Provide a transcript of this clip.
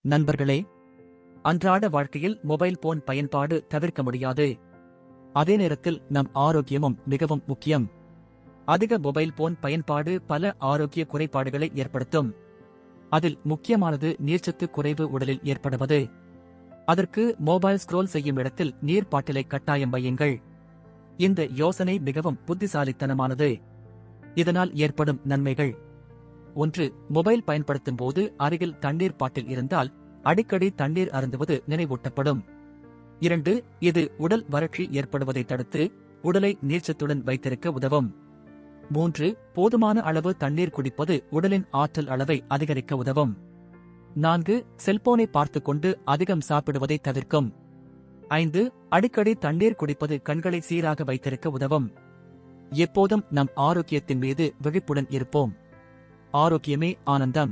நண்பர்களே, அன்றாட வாழ்க்கையில் மொபைல் போன் பயன்பாடு தவிர்க்க முடியாது. அதே நேரத்தில் நம் ஆரோக்கியமும் மிகவும் முக்கியம். அதிக மொபைல் போன் பயன்பாடு பல ஆரோக்கிய குறைபாடுகளை ஏற்படுத்தும். அதில் முக்கியமானது நீர்ச்சத்து குறைவு உடலில் ஏற்படுவது. அதற்கு மொபைல் ஸ்க்ரோல் செய்யும் இடத்தில் நீர் பாட்டிலை கட்டாயம் வையுங்கள். இந்த யோசனை மிகவும் புத்திசாலித்தனமானது. இதனால் ஏற்படும் நன்மைகள்: 1. மொபைல் பயன்படுத்தும் போது அருகில் தண்ணீர் பாட்டில் இருந்தால் அடிக்கடி தண்ணீர் அருந்துவது நினைவூட்டப்படும். 2. இது உடல் வறட்சி ஏற்படுவதை தடுத்து உடலை நீர்ச்சத்துடன் வைத்திருக்க உதவும். 3. போதுமான அளவு தண்ணீர் குடிப்பது உடலின் ஆற்றல் அளவை அதிகரிக்க உதவும். 4. செல்போனை பார்த்துக் கொண்டு அதிகம் சாப்பிடுவதை தவிர்க்கும். 5. அடிக்கடி தண்ணீர் குடிப்பது கண்களை சீராக வைத்திருக்க உதவும். எப்போதும் நம் ஆரோக்கியத்தின் மீது விழிப்புடன் இருப்போம். ஆரோக்கியமே ஆனந்தம்.